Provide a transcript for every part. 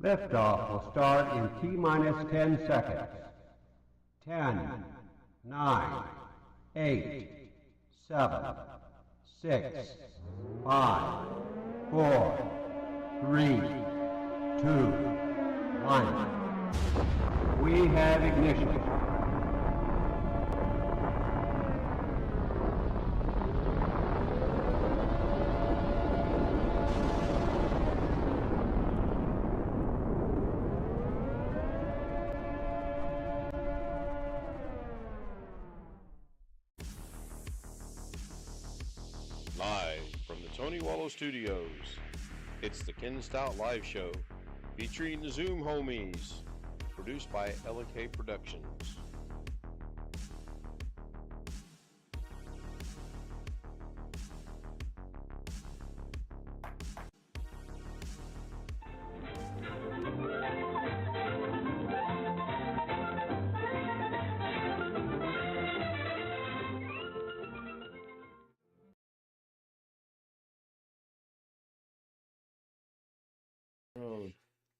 Liftoff will start in T-minus 10 seconds. 10, 9, 8, 7, 6, 5, 4, 3, 2, 1. We have ignition. Live from the Tony Wallow Studios, it's the Ken Stout Live Show, featuring the Zoom homies, produced by LK Productions.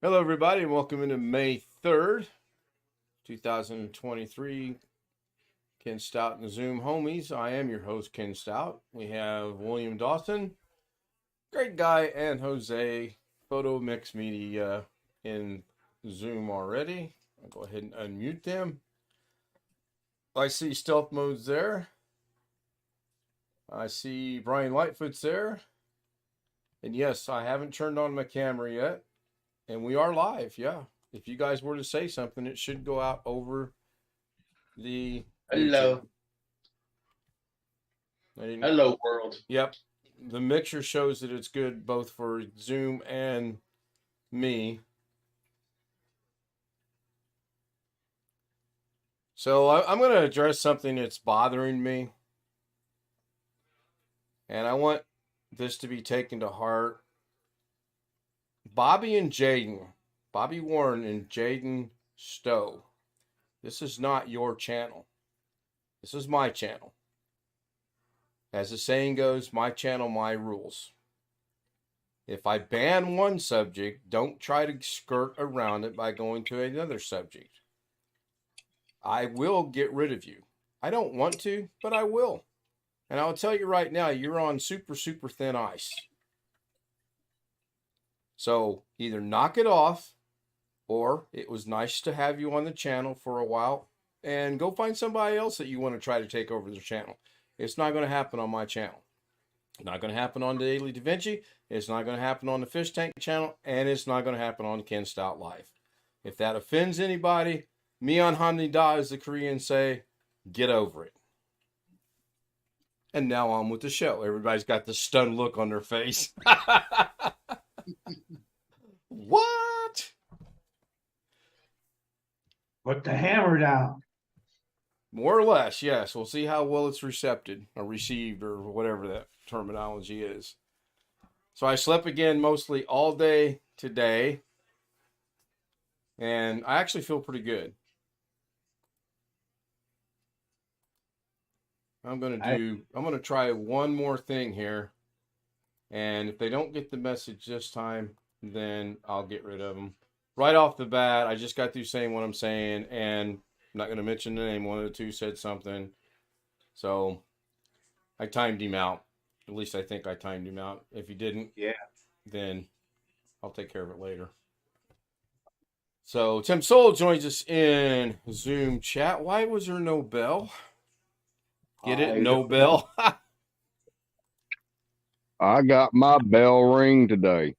Hello, everybody, and welcome into May 3rd, 2023. Ken Stout and the Zoom homies. I am your host, Ken Stout. We have William Dawson, great guy, and Jose, Photo Mix Media in Zoom already. I'll go ahead and unmute them. I see Stealth Mode's there. I see Brian Lightfoot's there. And yes, I haven't turned on my camera yet. And we are live, yeah. If you guys were to say something, it should go out over the... Hello. Hello, world. Yep. The mixture shows that it's good both for Zoom and me. So I'm going to address something that's bothering me. And I want this to be taken to heart. Bobby Warren and Jaden Stowe, this is not your channel. This is my channel. As the saying goes, my channel, my rules. If I ban one subject, don't try to skirt around it by going to another subject. I will get rid of you. I don't want to, but I will. And I'll tell you right now, you're on super, super thin ice. So either knock it off, or it was nice to have you on the channel for a while, and go find somebody else that you want to try to take over their channel. It's not going to happen on my channel. It's not going to happen on Daily Da Vinci. It's not going to happen on the Fish Tank channel, and it's not going to happen on Ken Stout Live. If that offends anybody, Mian Hamnida, as the Koreans say, get over it. And now on with the show. Everybody's got this stunned look on their face. What? Put the hammer down. More or less, yes. We'll see how well it's received or whatever that terminology is. So I slept again mostly all day today. And I actually feel pretty good. I'm going to try one more thing here. And if they don't get the message this time, then I'll get rid of them. Right off the bat, I just got through saying what I'm saying, and I'm not going to mention the name. One of the two said something. So I timed him out. At least I think I timed him out. If he didn't, then I'll take care of it later. So Tim Soul joins us in Zoom chat. Why was there no bell? Get it? No bell. I got my bell ring today.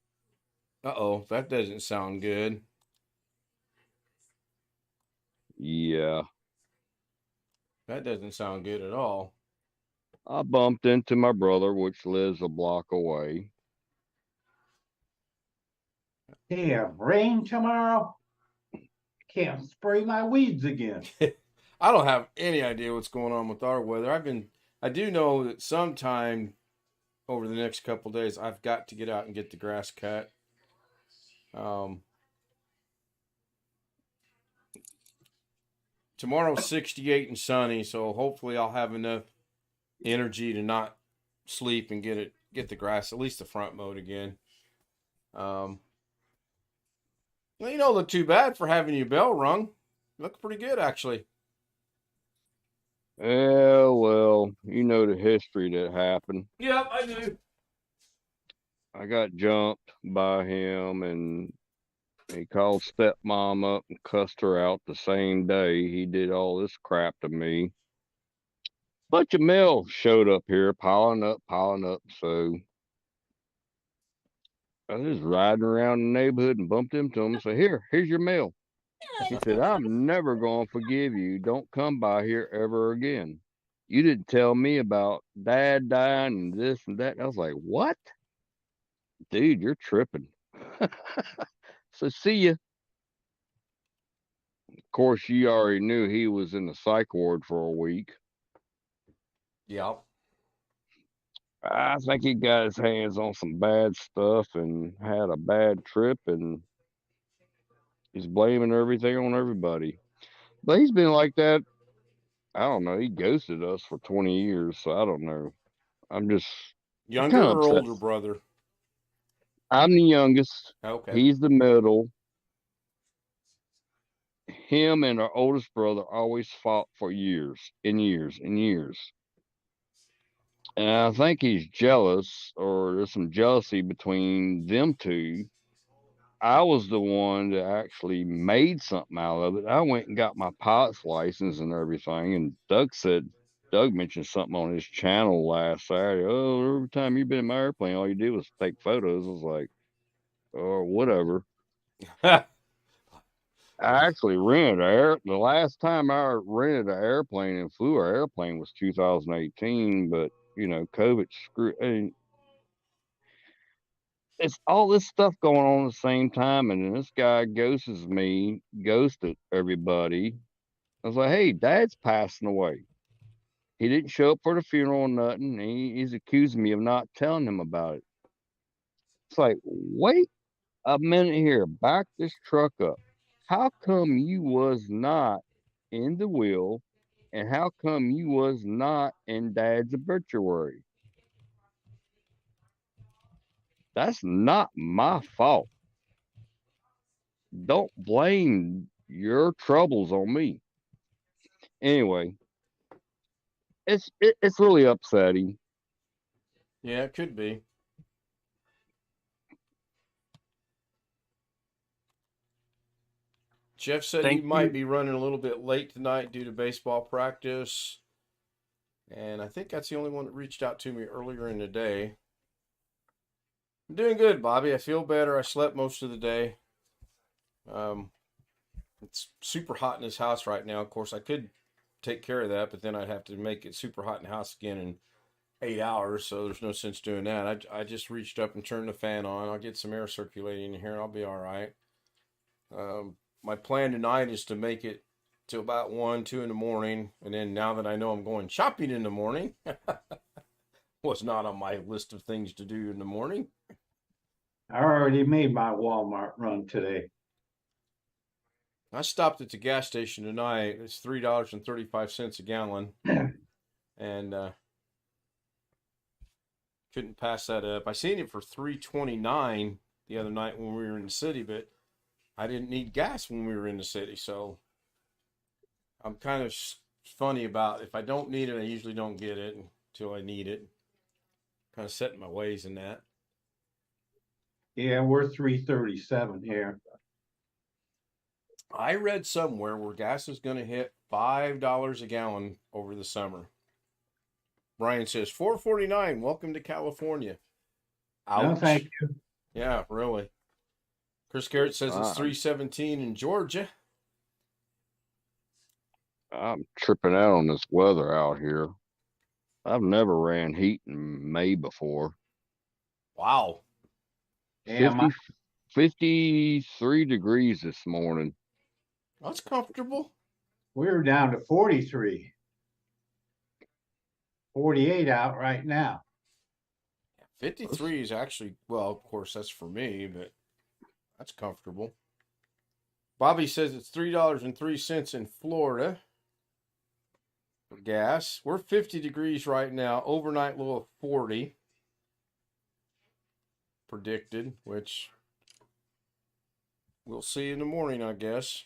Uh-oh, that doesn't sound good. Yeah. That doesn't sound good at all. I bumped into my brother, which lives a block away. Hey, have rain tomorrow? Can't spray my weeds again. I don't have any idea what's going on with our weather. I do know that sometime over the next couple of days, I've got to get out and get the grass cut. Tomorrow's 68 and sunny, so hopefully I'll have enough energy to not sleep and get the grass, at least the front mowed again. Well, you don't look too bad for having your bell rung. You look pretty good, actually. Yeah, well, you know the history that happened. Yep, I do. I got jumped by him, and he called stepmom up and cussed her out the same day. He did all this crap to me. Bunch of mail showed up here, piling up, piling up. So I was just riding around the neighborhood and bumped into him and said, here's your mail. He said, I'm never going to forgive you. Don't come by here ever again. You didn't tell me about dad dying and this and that. I was like, what? Dude, you're tripping. So see ya. Of course, you already knew he was in the psych ward for a week. Yep. I think he got his hands on some bad stuff and had a bad trip, and he's blaming everything on everybody. But he's been like that. I don't know. He ghosted us for 20 years, so I don't know. I'm Younger kind of or upset. older brother? I'm the youngest. Okay. He's the middle. Him and our oldest brother always fought for years and years and years. And I think he's jealous, or there's some jealousy between them two. I was the one that actually made something out of it. I went and got my pilot's license and everything. And Doug mentioned something on his channel last Saturday. Oh, every time you've been in my airplane, all you did was take photos. I was like, or whatever. I actually rented the last time I rented an airplane and flew an airplane was 2018, but COVID screwed. And it's all this stuff going on at the same time, and then this guy ghosted everybody. I was like, hey, Dad's passing away. He didn't show up for the funeral or nothing. He's accusing me of not telling him about it. It's like, wait a minute here, back this truck up. How come you was not in the will, and how come you was not in Dad's obituary? That's not my fault. Don't blame your troubles on me. Anyway, it's really upsetting. Yeah, it could be. Jeff said he Thank might you. be running a little bit late tonight due to baseball practice. And I think that's the only one that reached out to me earlier in the day. I'm doing good, Bobby. I feel better. I slept most of the day. It's super hot in this house right now. Of course, I could take care of that, but then I'd have to make it super hot in the house again in 8 hours. So there's no sense doing that. I just reached up and turned the fan on. I'll get some air circulating in here, and I'll be all right. My plan tonight is to make it to about 1, 2 in the morning. And then now that I know I'm going shopping in the morning, was not on my list of things to do in the morning. I already made my Walmart run today. I stopped at the gas station tonight. It's $3.35 a gallon. And couldn't pass that up. I seen it for $3.29 the other night when we were in the city, but I didn't need gas when we were in the city. So I'm kind of funny about if I don't need it, I usually don't get it until I need it. Kind of set my ways in that. Yeah, we're 337 here. I read somewhere where gas is going to hit $5 a gallon over the summer. Brian says $4.49. Welcome to California. Ouch. No, thank you. Yeah, really. Chris Garrett says it's $3.17 in Georgia. I'm tripping out on this weather out here. I've never ran heat in May before. Wow. Yeah, 53 degrees this morning. That's comfortable. we're down to 43. 48 out right now. 53 is actually, well, of course, that's for me, but that's comfortable. Bobby says it's $3.03 in Florida for gas. We're 50 degrees right now. Overnight low of 40 predicted, which we'll see in the morning, I guess.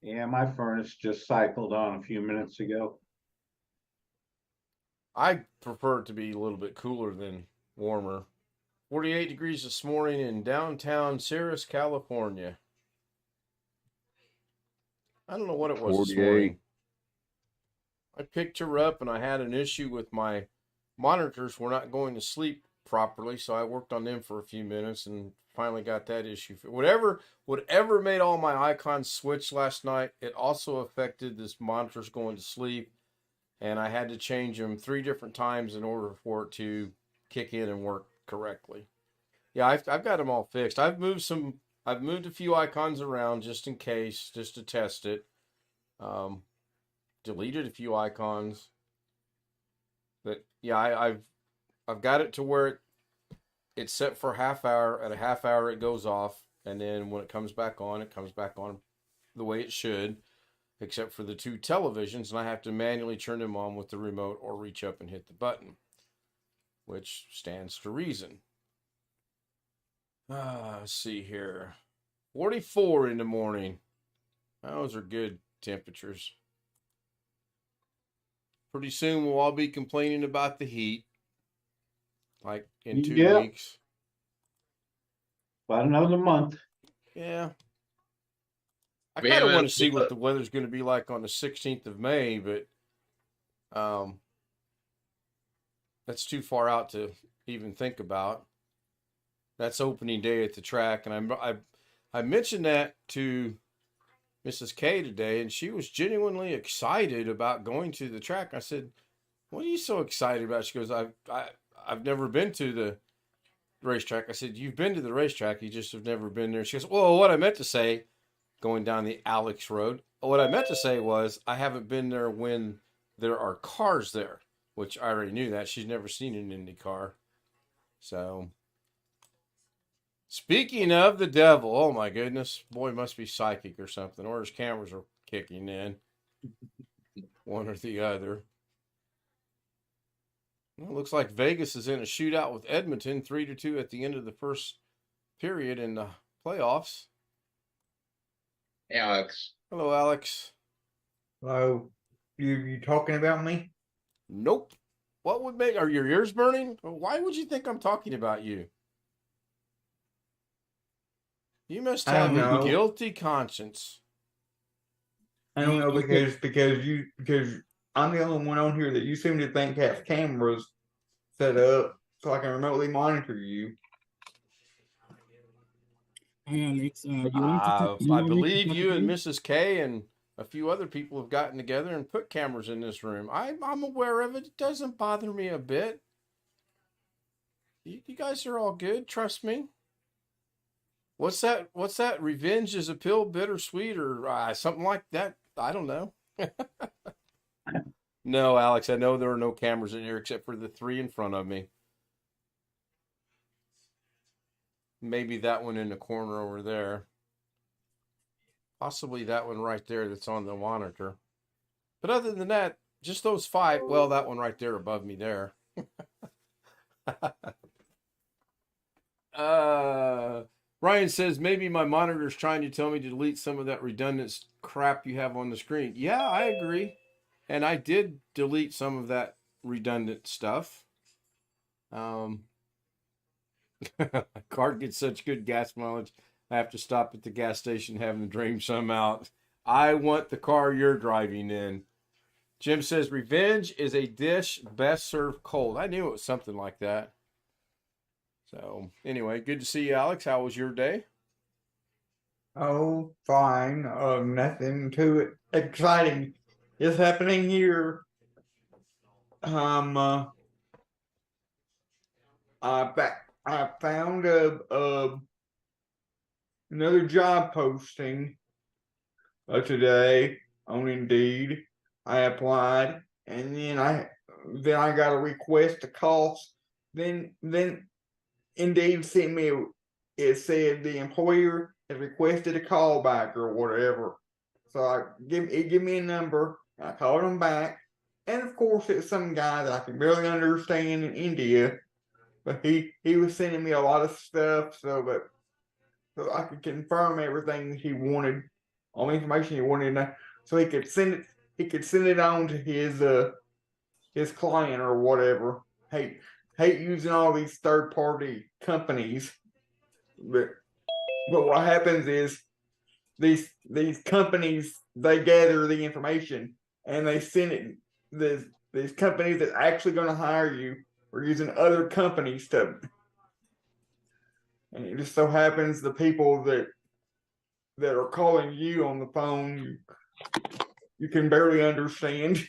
Yeah, my furnace just cycled on a few minutes ago. I prefer it to be a little bit cooler than warmer. 48 degrees this morning in downtown Sirius, California. I don't know what it was this 48. morning. I picked her up and I had an issue with my monitors were not going to sleep properly, so I worked on them for a few minutes and finally got that issue. Whatever made all my icons switch last night, it also affected this monitor's going to sleep, and I had to change them 3 different times in order for it to kick in and work correctly. Yeah, I've got them all fixed. I've moved a few icons around just in case, just to test it. Deleted a few icons. But yeah, I've got it to where it's set for half hour. At a half hour, it goes off, and then when it comes back on the way it should, except for the 2 televisions, and I have to manually turn them on with the remote or reach up and hit the button, which stands to reason. Let's see here. 44 in the morning. Those are good temperatures. Pretty soon we'll all be complaining about the heat. Like in 2 weeks. About another month. Yeah. I kind of want to see what the weather's going to be like on the 16th of May, but that's too far out to even think about. That's opening day at the track, and I mentioned that to Mrs. K today, and she was genuinely excited about going to the track. I said, "What are you so excited about?" She goes, "I've never been to the racetrack." I said, "You've been to the racetrack, you just have never been there." She goes, "Well, what I meant to say, going down the Alex Road, what I meant to say was I haven't been there when there are cars there," which I already knew that. She's never seen an Indy car. So, speaking of the devil, oh my goodness, boy must be psychic or something, or his cameras are kicking in. One or the other. Well, it looks like Vegas is in a shootout with Edmonton, 3-2 at the end of the first period in the playoffs. Alex. Hello, Alex. Hello. You talking about me? Nope. What would make... Are your ears burning? Why would you think I'm talking about you? You must have a guilty conscience. I don't know because I'm the only one on here that you seem to think has cameras set up so I can remotely monitor you. Hey Alex, I believe you and Mrs. K and a few other people have gotten together and put cameras in this room. I'm aware of it. It doesn't bother me a bit. You guys are all good. Trust me. What's that? Revenge is a pill, bittersweet, or something like that. I don't know. No, Alex, I know there are no cameras in here except for the 3 in front of me. Maybe that one in the corner over there. Possibly that one right there that's on the monitor. But other than that, just those 5. Well, that one right there above me there. Ryan says, maybe my monitor's trying to tell me to delete some of that redundant crap you have on the screen. Yeah, I agree. And I did delete some of that redundant stuff. Car gets such good gas mileage, I have to stop at the gas station having to drain some out. I want the car you're driving in. Jim says, revenge is a dish best served cold. I knew it was something like that. So, anyway, good to see you, Alex. How was your day? Oh, fine. Nothing too exciting is happening here. I found another job posting today on Indeed. I applied, and then I got a request to call. Then Indeed sent me. It said the employer has requested a call back or whatever. So it gave me a number. I called him back, and of course it's some guy that I can barely understand in India. But he was sending me a lot of stuff, so so I could confirm everything he wanted, all the information he wanted, so he could send it. He could send it on to his client or whatever. Hate using all these third party companies, but what happens is these companies, they gather the information and they send it. These companies that actually going to hire you are using other companies to, and it just so happens the people that are calling you on the phone, you can barely understand.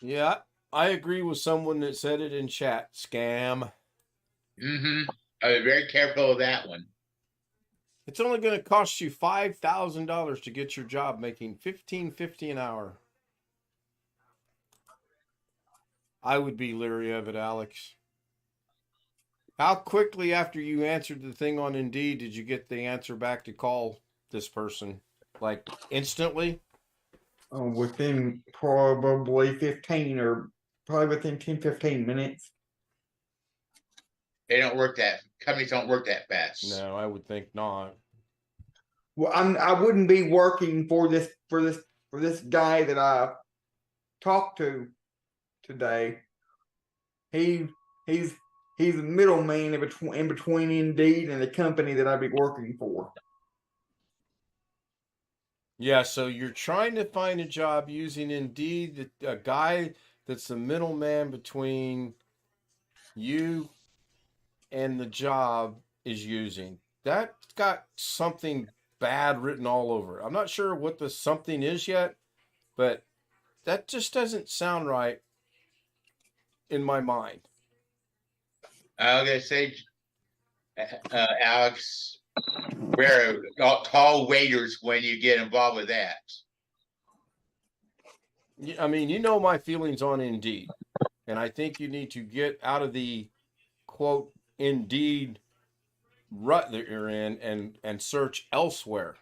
Yeah, I agree with someone that said it in chat. Scam. Mm-hmm. I was very careful of that one. It's only going to cost you $5,000 to get your job, making $15.50 an hour. I would be leery of it, Alex. How quickly after you answered the thing on Indeed did you get the answer back to call this person? Like instantly? Within probably 15 or probably within 10-15 minutes. They don't work that. Companies don't work that fast. No, I would think not. Well, I wouldn't be working for this guy that I talked to today. He's a middleman in between Indeed and the company that I'd be working for. Yeah, so you're trying to find a job using Indeed, a guy that's the middleman between you and the job is using. That's got something bad written all over it. I'm not sure what the something is yet, but that just doesn't sound right in my mind. I was gonna say, Alex, we're call waiters when you get involved with that. I mean, you know my feelings on Indeed, and I think you need to get out of the quote Indeed rut that you're in and search elsewhere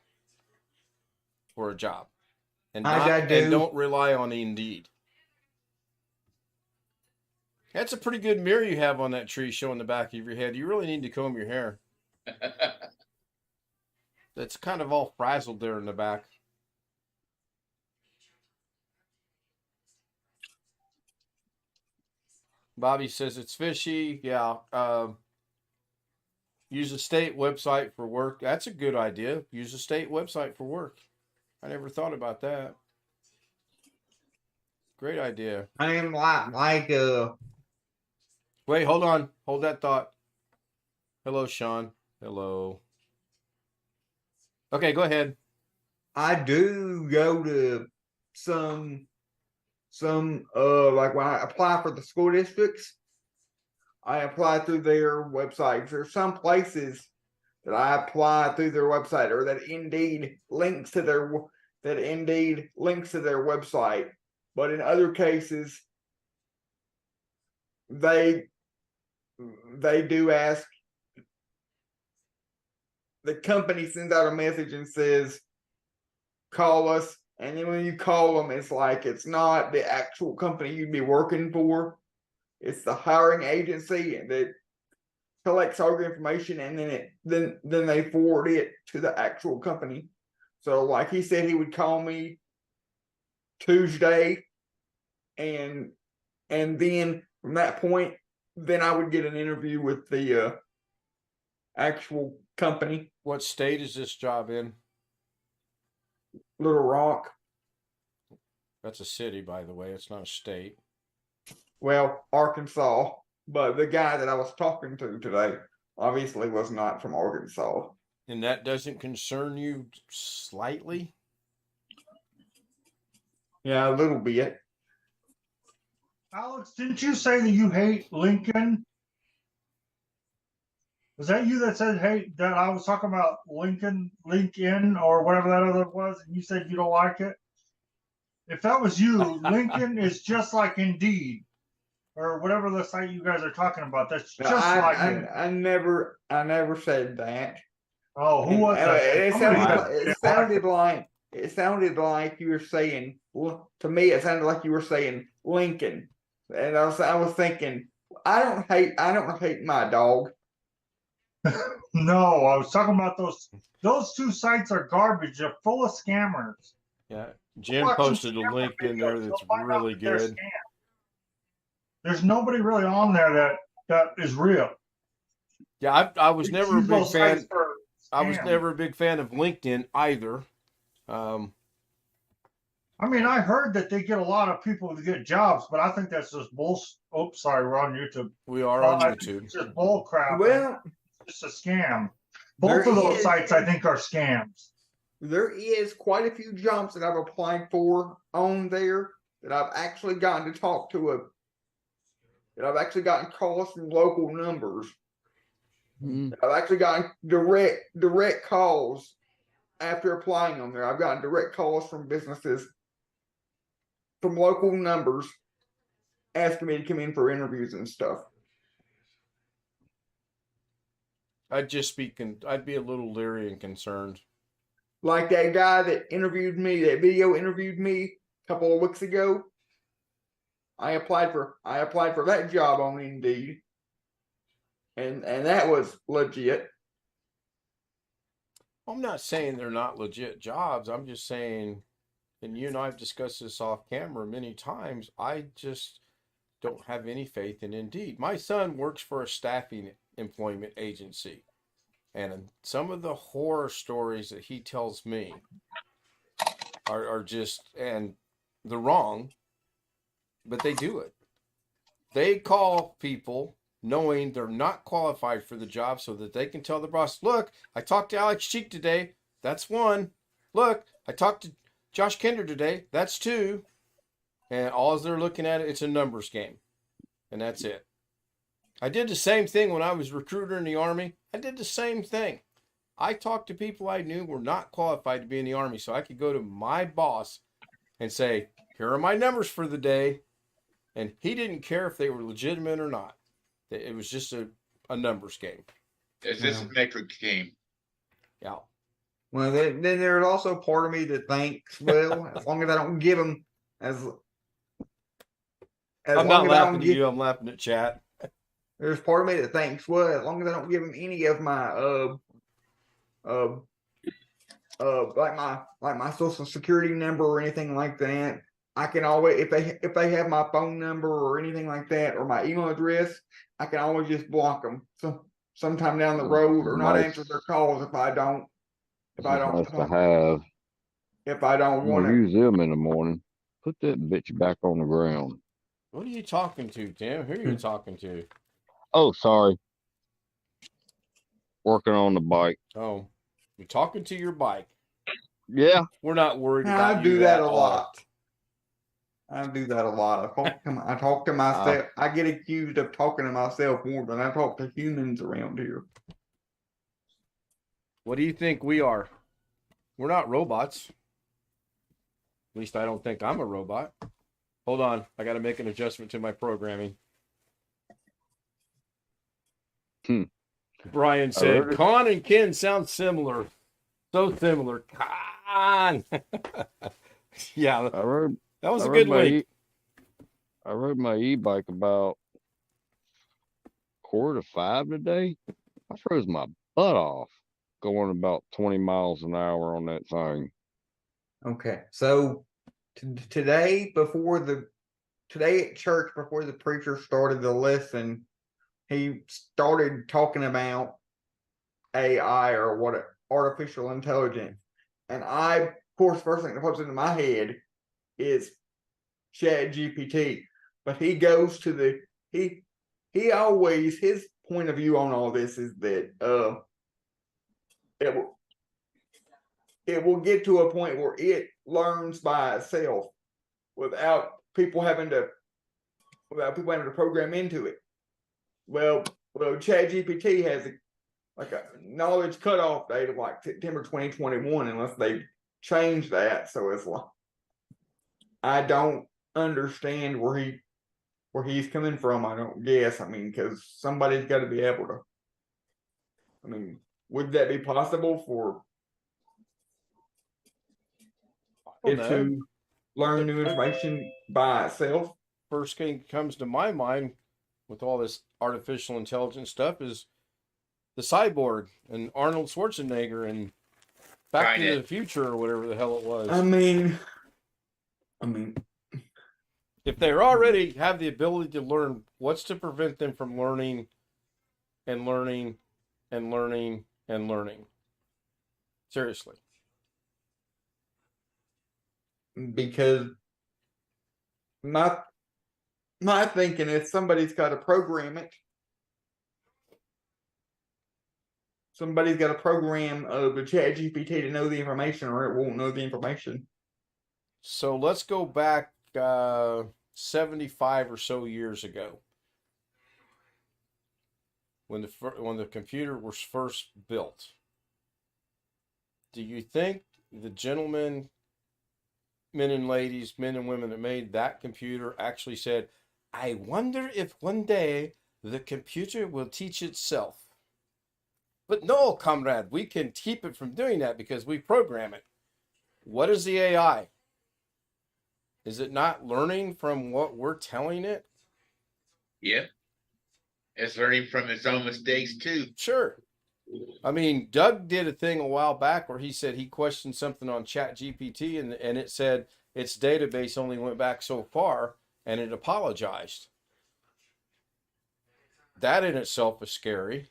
for a job, and don't rely on Indeed. That's a pretty good mirror you have on that tree showing the back of your head. You really need to comb your hair. That's kind of all frazzled there in the back. Bobby says it's fishy. Yeah. Use a state website for work. That's a good idea. Use a state website for work. I never thought about that. Great idea. I am like Wait, hold on. Hold that thought. Hello, Sean. Hello. Okay, go ahead. I do go to some like when I apply for the school districts, I apply through their websites. There's some places that I apply through their website or that Indeed links to their website. But in other cases, they do ask, the company sends out a message and says, call us. And then when you call them, it's like it's not the actual company you'd be working for. It's the hiring agency that collects all the information, and then they forward it to the actual company. So like he said, he would call me Tuesday, and then from that point, then I would get an interview with the actual company. What state is this job in? Little Rock. That's a city, by the way. It's not a state. Well, Arkansas. But the guy that I was talking to today obviously was not from Arkansas. And that doesn't concern you slightly? Yeah, a little bit. Alex, didn't you say that you hate Lincoln? Was that you that said, hey, that I was talking about LinkedIn, or whatever that other was, and you said you don't like it? If that was you, Lincoln is just like Indeed, or whatever the site you guys are talking about. That's just like it. I never said that. Oh, who was that? It sounded like you were saying, well, to me, it sounded like you were saying Lincoln. And I was thinking, I don't hate my dog. No, I was talking about those two sites are garbage. They're full of scammers. Yeah, Jim Watch some posted a scammer link in there videos. that's You'll find out really that they're good. scams. There's nobody really on there that is real. Yeah, I was They never a use big those sites fan. for I was scams. never a big fan of LinkedIn either. I mean, I heard that they get a lot of people to get jobs, but I think that's just bullshit. Oops, sorry, we're on YouTube. We are on I think YouTube. it's just bull crap. Well, It's just a scam. there Both of those is- sites, I think, are scams. there is quite a few jobs that I've applied for on there that I've actually gotten to talk to that I've actually gotten calls from local numbers. Mm. I've actually gotten direct calls after applying on there. I've gotten direct calls from businesses from local numbers asking me to come in for interviews and stuff. I'd be a little leery and concerned. Like that guy that video interviewed me a couple of weeks ago. I applied for that job on Indeed. And that was legit. I'm not saying they're not legit jobs. I'm just saying, and you and I have discussed this off camera many times, I just don't have any faith in Indeed. My son works for a staffing employment agency, and some of the horror stories that he tells me are just, and they're wrong, but they do it. They call people knowing they're not qualified for the job so that they can tell the boss, look, I talked to Alex Cheek today. That's one. Look, I talked to Josh Kinder today. That's two. And all they're looking at, it's a numbers game. And that's it. I did the same thing when I was recruiter in the Army. I did the same thing. I talked to people I knew were not qualified to be in the Army so I could go to my boss and say, here are my numbers for the day. And he didn't care if they were legitimate or not. It was just a numbers game. It's just a metric game. Yeah. Well, then there's also part of me that thinks, well, as long as I don't give them I'm not laughing at you. I'm laughing at chat. There's part of me that thinks, well, as long as I don't give them any of my like my social security number or anything like that, I can always, if they have my phone number or anything like that or my email address, I can always just block them. So sometime down the road or not answer their calls if I don't Nice to have. if I don't I'm want gonna to. use them in the morning. Put that bitch back on the ground. What are you talking to, Tim? Who are you talking to? Oh, sorry. Working on the bike. Oh, you're talking to your bike. Yeah. We're not worried about I you do that at a all. lot. I do that a lot. I talk to myself. I get accused of talking to myself more than I talk to humans around here. What do you think we are? We're not robots. At least I don't think I'm a robot. Hold on. I got to make an adjustment to my programming. Brian said, Con and Ken sound similar. So similar. Con. Yeah. That was a good link. I rode my e-bike about 4:45 today. I froze my butt off going about 20 miles an hour on that thing. Okay, so today at church before the preacher started the lesson, he started talking about AI or what artificial intelligence, and of course, first thing that pops into my head is Chat GPT. But he goes to he always, his point of view on all this is that it will get to a point where it learns by itself without people having to program into it. Well, ChatGPT has a knowledge cutoff date of like September 2021, unless they change that. So it's like, I don't understand where he's coming from. I don't guess. I mean, because somebody's got to be able to. I mean, would that be possible for it to learn new information by itself? First thing that comes to my mind with all this artificial intelligence stuff is the Cyborg and Arnold Schwarzenegger and Back to Kinda. the Future or whatever the hell it was. I mean, If they already have the ability to learn, what's to prevent them from learning and learning and learning and learning? Seriously. because my thinking is somebody's got to program it. Somebody's got to program the Chat GPT to know the information, or it won't know the information. So let's go back 75 or so years ago when the computer was first built. Do you think the gentlemen, men and ladies, men and women that made that computer actually said, I wonder if one day the computer will teach itself? But no, comrade, we can keep it from doing that because we program it. What is the AI? Is it not learning from what we're telling it? Yep. It's learning from its own mistakes too. Sure. I mean, Doug did a thing a while back where he said he questioned something on Chat GPT and it said its database only went back so far and it apologized. That in itself is scary.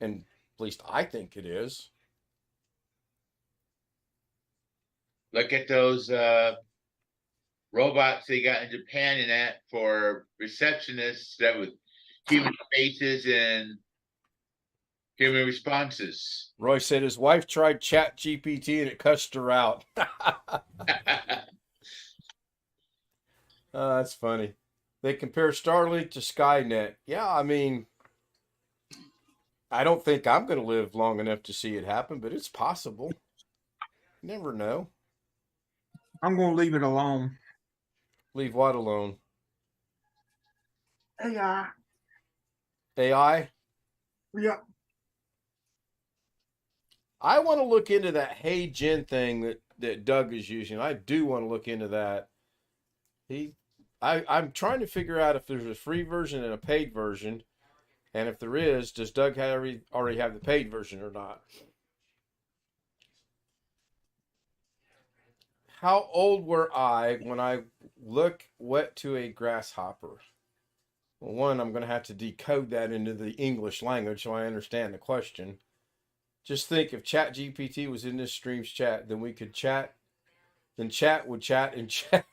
And at least I think it is. Look at those robots they got in Japan and that for receptionists that with human faces and human responses. Roy said his wife tried Chat GPT and it cussed her out. That's funny. They compare Starlink to Skynet. Yeah, I mean, I don't think I'm going to live long enough to see it happen, but it's possible. Never know. I'm gonna leave it alone. Leave what alone? AI. AI? Yeah. I want to look into that Hey Gen thing that Doug is using. I do want to look into that. I'm trying to figure out if there's a free version and a paid version. And if there is, does Doug already have the paid version or not? How old were I when I look wet to a grasshopper? Well, one, I'm going to have to decode that into the English language so I understand the question. Just think if Chat GPT was in this stream's chat, then we could chat. Then chat would chat and chat.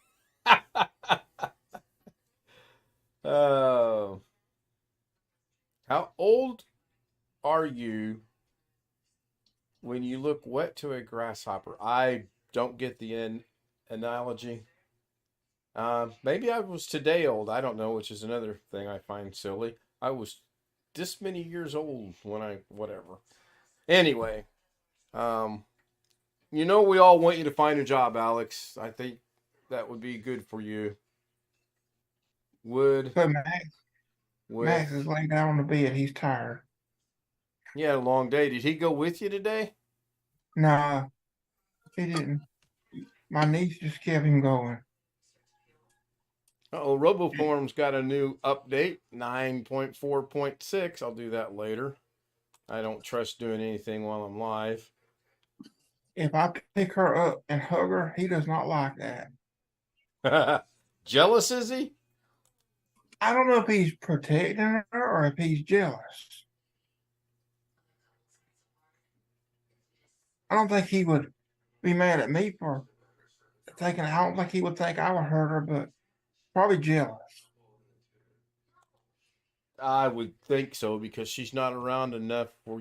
Oh. How old are you when you look wet to a grasshopper? I don't get the analogy. Maybe I was today old. I don't know, which is another thing I find silly. I was this many years old when whatever. Anyway, we all want you to find a job, Alex. I think that would be good for you. So Max is laying down on the bed. He's tired. He had a long day. Did he go with you today? Nah, he didn't. My niece just kept him going. RoboForm's got a new update, 9.4.6. I'll do that later. I don't trust doing anything while I'm live. If I pick her up and hug her, he does not like that. Jealous, is he? I don't know if he's protecting her or if he's jealous. I don't think he would be mad at me for thinking. I don't think he would think I would hurt her, but probably jealous. I would think so because she's not around enough for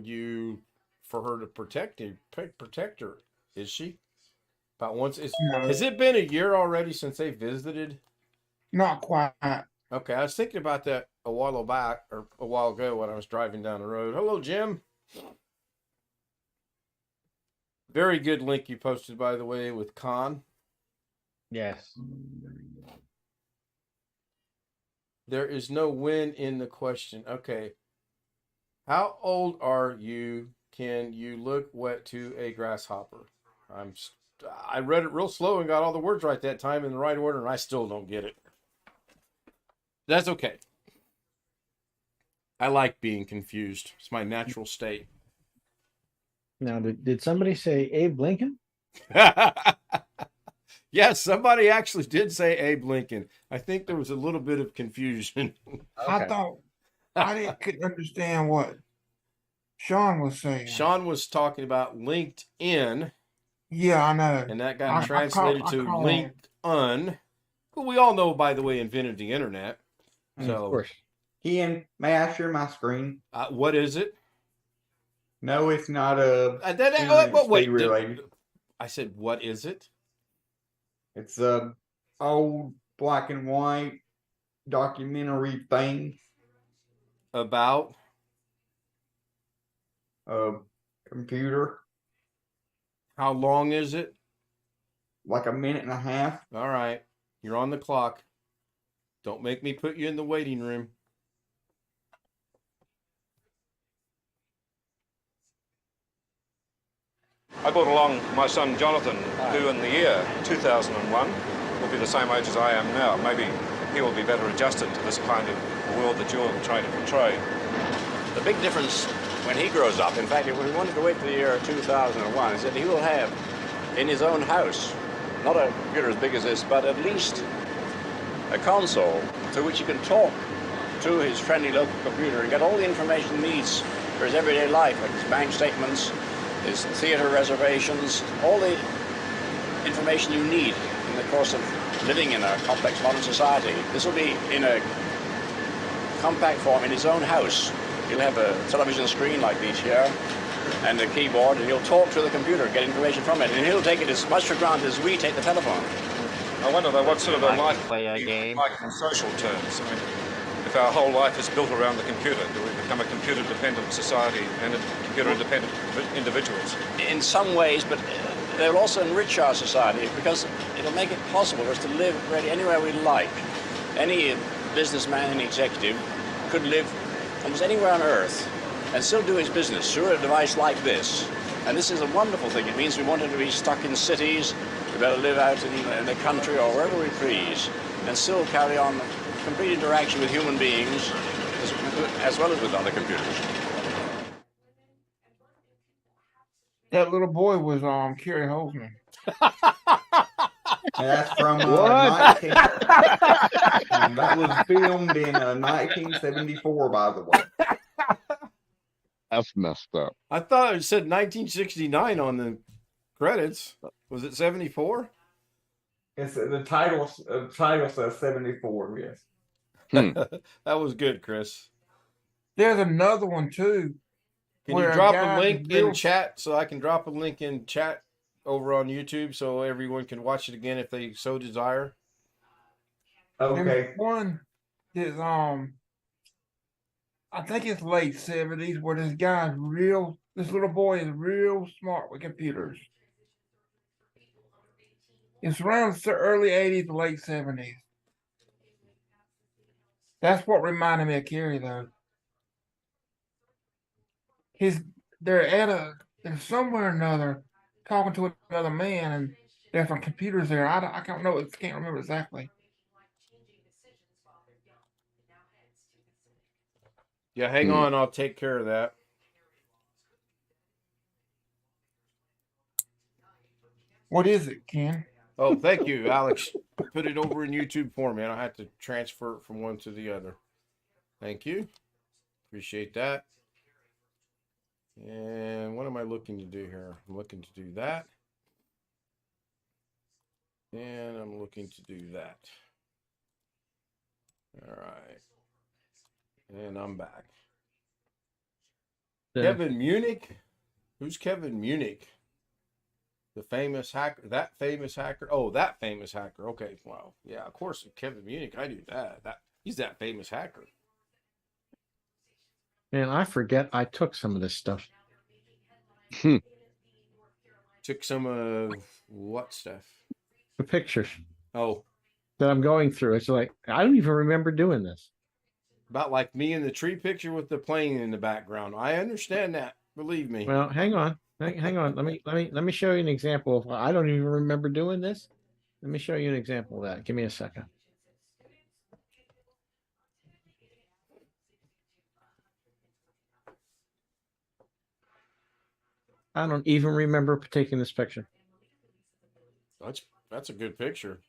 her to protect her. Is she? About once. No. Has it been a year already since they visited? Not quite. Okay, I was thinking about that a while ago when I was driving down the road. Hello, Jim. Very good link you posted, by the way, with Khan. Yes. There is no win in the question. Okay. How old are you? Can you look wet to a grasshopper? I read it real slow and got all the words right that time in the right order, and I still don't get it. That's okay. I like being confused. It's my natural state. Now, did somebody say Abe Lincoln? Yes, somebody actually did say Abe Lincoln. I think there was a little bit of confusion. I thought couldn't understand what Sean was saying. Sean was talking about LinkedIn, Yeah, I know. and that got translated to call LinkedIn, who we all know, by the way, invented the internet. So, Of course. Ken, may I share my screen? what is it? No, it's not a. Wait, related. I said, what is it? It's a old black and white documentary thing. About? A computer. How long is it? Like a minute and a half. All right. You're on the clock. Don't make me put you in the waiting room. I brought along my son Jonathan, who in the year 2001 will be the same age as I am now. Maybe he will be better adjusted to this kind of world that you're trying to portray. The big difference when he grows up, in fact, if we wanted to wait for the year 2001, is that he will have in his own house, not a computer as big as this, but at least a console through which he can talk to his friendly local computer and get all the information he needs for his everyday life, like his bank statements, his theater reservations, all the information you need in the course of living in a complex modern society. This will be in a compact form in his own house. He'll have a television screen like these here and a keyboard, and he'll talk to the computer, get information from it, and he'll take it as much for granted as we take the telephone. I wonder though what sort of a life play a game like in social terms. I mean, if our whole life is built around the computer, do we become a computer-dependent society and computer-independent individuals? In some ways, but they'll also enrich our society because it'll make it possible for us to live really anywhere we like. Any businessman and executive could live almost anywhere on Earth and still do his business through a device like this. And this is a wonderful thing. It means we wanted to be stuck in cities, we better live out in the country or wherever we please, and still carry on complete interaction with human beings as well as with other computers. That little boy was Kerry Holzman. That's from 19. That was filmed in 1974, by the way. That's messed up. I thought it said 1969 on the credits. Was it 74? It's the title says 74. Yes. That was good, Chris. There's another one too. Can you drop a link in chat so I can drop a link in chat over on YouTube so everyone can watch it again if they so desire? Okay. There's one is I think it's late 70s where this little boy is real smart with computers. It's around the early 80s, late 70s. That's what reminded me of Kerry, though. They're somewhere or another talking to another man, and there's some computers there. I can't remember exactly. Yeah, hang on. I'll take care of that. What is it, Ken? Oh, thank you, Alex. Put it over in YouTube for me. I don't have to transfer it from one to the other. Thank you. Appreciate that. And what am I looking to do here? I'm looking to do that. And I'm looking to do that. All right. And I'm back. Kevin Munich? Who's Kevin Munich? The famous hacker, that famous hacker. Oh, that famous hacker. Okay, wow. Yeah, of course, Kevin Munich. I do that. He's that famous hacker. Man, I forget I took some of this stuff. Took some of what stuff? The pictures. Oh. That I'm going through. It's like, I don't even remember doing this. About like me in the tree picture with the plane in the background. I understand that. Believe me. Well, hang on. Hang on. Let me show you an example of I don't even remember doing this. Let me show you an example of that. Give me a second. I don't even remember taking this picture. That's a good picture.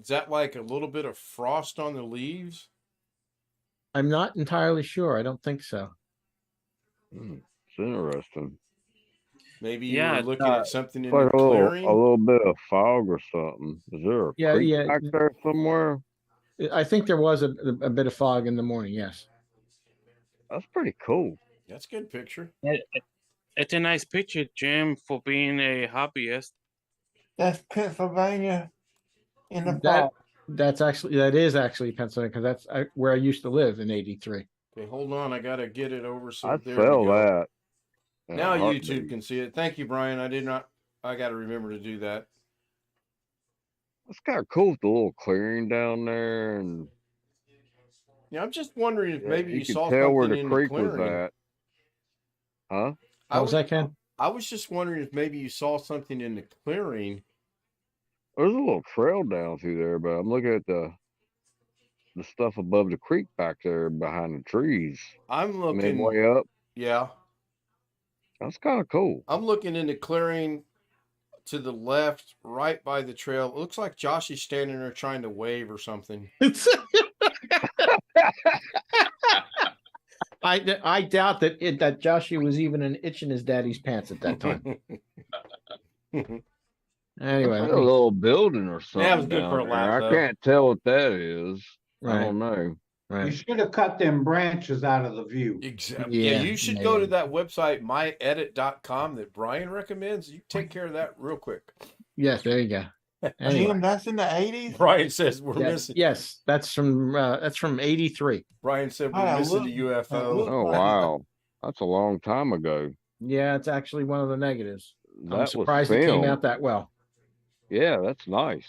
Is that like a little bit of frost on the leaves? I'm not entirely sure. I don't think so. It's interesting. Maybe you were looking at something It's in the like a clearing. little bit of fog or something. Is there a Yeah, creek yeah. back there somewhere? I think there was a bit of fog in the morning. Yes. That's pretty cool. That's a good picture. It's a nice picture, Jim, for being a hobbyist. That's Pennsylvania in the That fall. that is actually Pennsylvania because that's where I used to live in '83. Okay, hold on. I gotta get it over. So I'd there we sell go. that. in a Now heartbeat. YouTube can see it. Thank you, Brian. I did not. I got to remember to do that. It's kind of cool with the little clearing down there, and Yeah, I'm just wondering if maybe you could saw tell where something the in the creek was clearing. at. Huh? What was that, Ken? I was just wondering if maybe you saw something in the clearing. There's a little trail down through there, but I'm looking at the stuff above the creek back there behind the trees. I'm looking midway up. Yeah, That's kind of cool. I'm looking in the clearing to the left, right by the trail. It looks like Josh is standing there trying to wave or something. I doubt that that Joshua was even an itch in his daddy's pants at that time. Anyway, a little building or something. That was good down for a there. laugh, I though. can't tell what that is. I Right. don't know. You should have cut them branches out of the view. Exactly. Yeah, you should go to that website, myedit.com, that Brian recommends. You take care of that real quick. Yes, there you go. Anyway. Jim, that's in the 80s? Brian says we're missing. Yes, that's from '83. Brian said we're missing the UFO. Oh wow, that's a long time ago. Yeah, it's actually one of the negatives. That I'm was surprised it came filmed. out that well. Yeah, that's nice.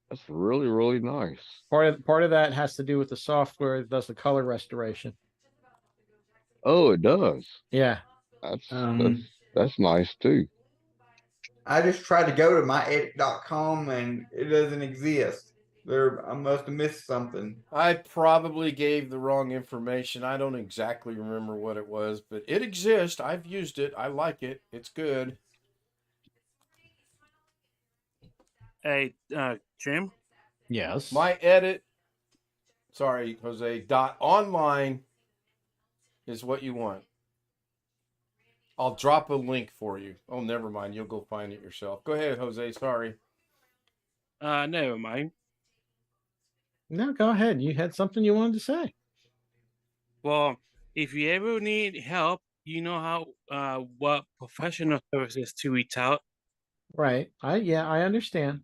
That's really, really nice. Part of that has to do with the software that does the color restoration. Oh, it does. Yeah. That's nice too. I just tried to go to myedit.com and it doesn't exist. I must have missed something. I probably gave the wrong information. I don't exactly remember what it was, but it exists. I've used it. I like it. It's good. Hey, Jim? Yes. My edit, sorry, Jose, .online is what you want. I'll drop a link for you. Oh, never mind. You'll go find it yourself. Go ahead, Jose. Sorry. Never mind. No, go ahead. You had something you wanted to say. Well, if you ever need help, you know how what professional services to reach out. Right. I understand.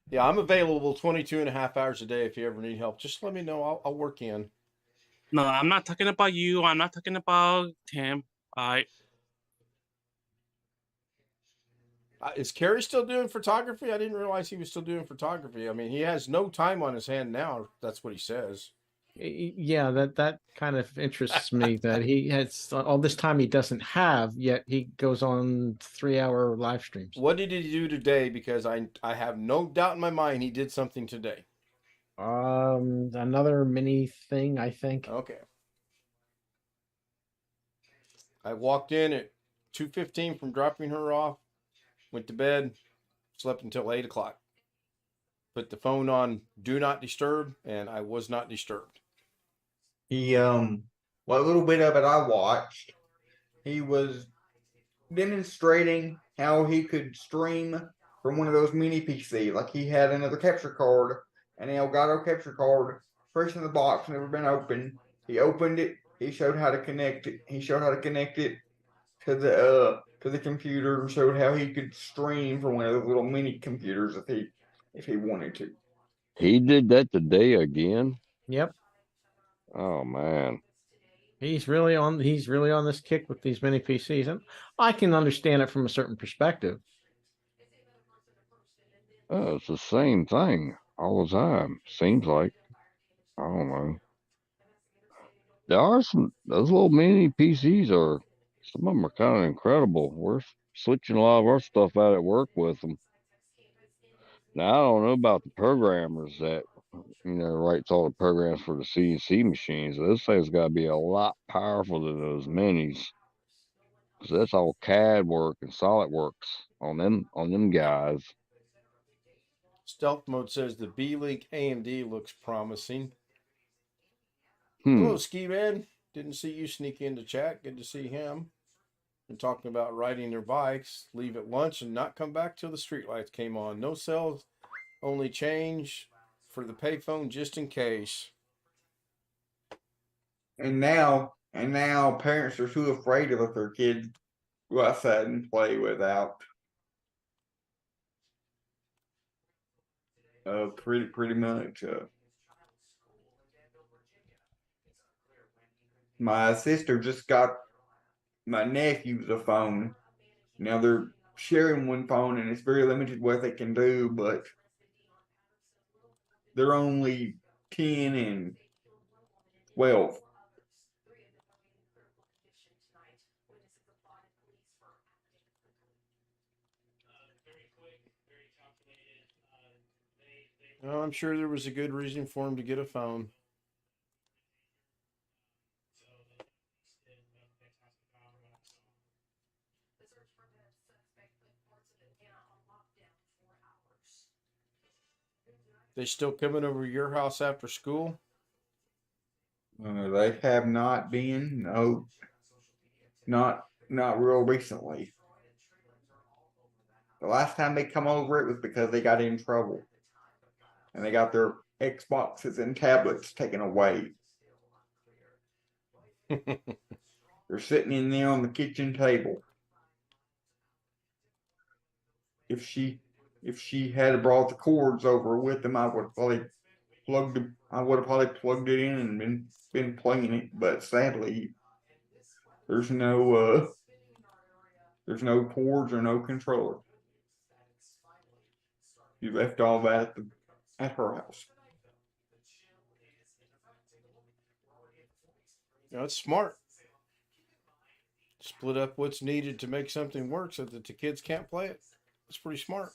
Yeah, I'm available 22 and a half hours a day if you ever need help. Just let me know. I'll work in. No, I'm not talking about you. I'm not talking about Tim. Is Kerry still doing photography? I didn't realize he was still doing photography. I mean, he has no time on his hand now. That's what he says. Yeah, that kind of interests me that he has all this time he doesn't have, yet he goes on 3-hour live streams. What did he do today? Because I have no doubt in my mind he did something today. Another mini thing, I think. Okay. I walked in at 2:15 from dropping her off, went to bed, slept until 8 o'clock. Put the phone on Do Not Disturb, and I was not disturbed. He what little bit of it I watched, he was demonstrating how he could stream from one of those mini PC. Like he had another capture card, an Elgato capture card, fresh in the box, never been opened. He opened it. He showed how to connect it. He showed how to connect it to the computer, and showed how he could stream from one of those little mini computers if he wanted to. He did that today again. Yep. Oh man. He's really on this kick with these mini PCs, and I can understand it from a certain perspective. Oh, it's the same thing all the time. Seems like. I don't know. There are those little mini PCs some of them are kind of incredible. We're switching a lot of our stuff out at work with them. Now I don't know about the programmers that writes all the programs for the CNC machines. This thing's got to be a lot powerful than those minis, because that's all CAD work and SolidWorks on them guys. Stealth Mode says the B-Link AMD looks promising. Hmm. Hello, Ski Man. Didn't see you sneak into chat. Good to see him. Been talking about riding their bikes, leave at lunch and not come back till the streetlights came on. No cells, only change for the payphone just in case. And now parents are too afraid to let their kids go outside and play without pretty much. My sister just got my nephew's a phone. Now they're sharing one phone and it's very limited what they can do, but they're only 10 and 12. Oh, I'm sure there was a good reason for him to get a phone. They still coming over to your house after school? They have not been. No, not real recently. The last time they come over, it was because they got in trouble, and they got their Xboxes and tablets taken away. They're sitting in there on the kitchen table. If she had brought the cords over with them, I would have probably plugged it in and been playing it. But sadly, there's no cords or no controller. You left all that at her house. That's smart. Split up what's needed to make something work so that the kids can't play it. That's pretty smart.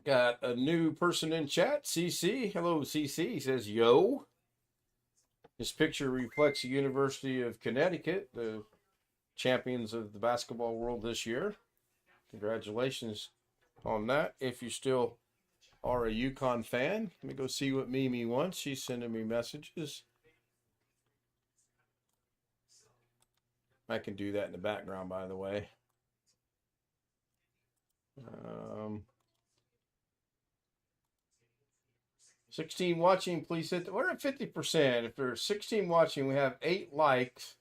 Got a new person in chat, CC. Hello, CC. He says, yo. This picture reflects the University of Connecticut, the champions of the basketball world this year. Congratulations on that. If you still are a UConn fan, let me go see what Mimi wants. She's sending me messages. I can do that in the background, by the way. 16 watching, please hit. We're at 50%. If there's 16 watching, we have 8 likes.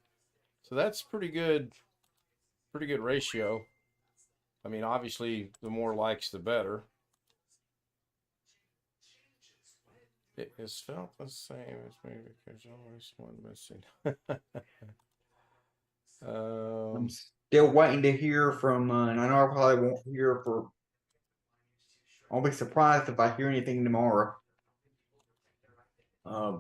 So that's pretty good ratio. I mean, obviously, the more likes, the better. It is felt the same as maybe because always one missing. I'm still waiting to hear from, and I know I probably won't hear for. I'll be surprised if I hear anything tomorrow. I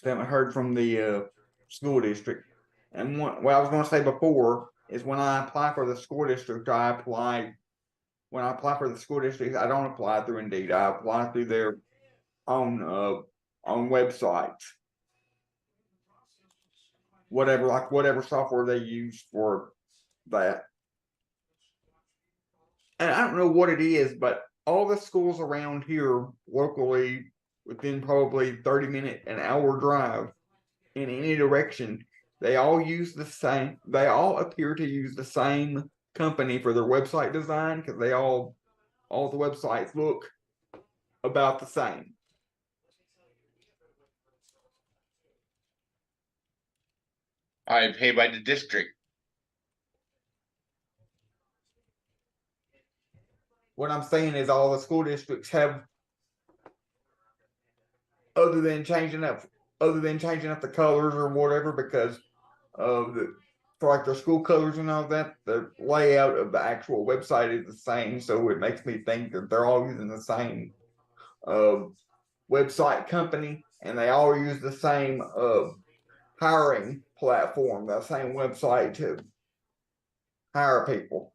haven't heard from the school district. And what I was going to say before is when I apply for the school district, when I apply for the school district, I don't apply through Indeed. I apply through their own websites. Whatever software they use for that. And I don't know what it is, but all the schools around here locally, within probably 30-minute, an hour drive in any direction, they all use the same. They all appear to use the same company for their website design because all the websites look about the same. I pay by the district. What I'm saying is all the school districts have, other than changing up the colors or whatever, because of for like their school colors and all that, the layout of the actual website is the same. So it makes me think that they're all using the same website company, and they all use the same hiring platform, the same website to hire people.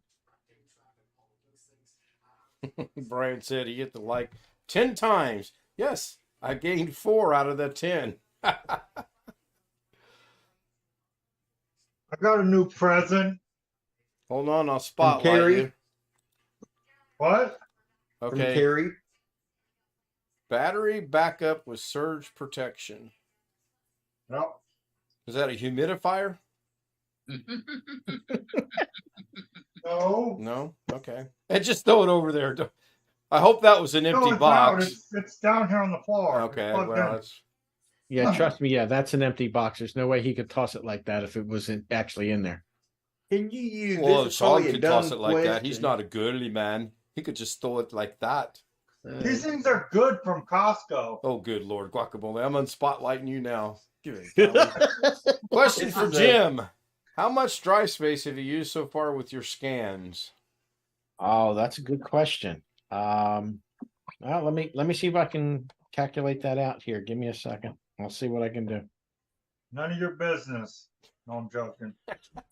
Brian said he hit the like 10 times. Yes, I gained 4 out of the 10. I got a new present. Hold on, I'll From spotlight Carrie. you. What? From Okay. Carrie. Battery backup with surge protection. No. Is that a humidifier? No. No? Okay. And just throw it over there. I hope that was an No, empty it's box. out. It's down here on the floor. It's Okay, plugged well, in. that's Yeah, trust me. Yeah, that's an empty box. There's no way he could toss it like that if it wasn't actually in there. Can you use well, this? Is Sean probably a could dumb toss it like that. He's question. not a goodly man. He could just throw it like that. These things are good from Costco. Oh, good Lord, guacamole. I'm unspotlighting you now. Question This for is a- Jim. How much drive space have you used so far with your scans? Oh, that's a good question. Well, let me see if I can calculate that out here. Give me a second. I'll see what I can do. None of your business. No, I'm joking.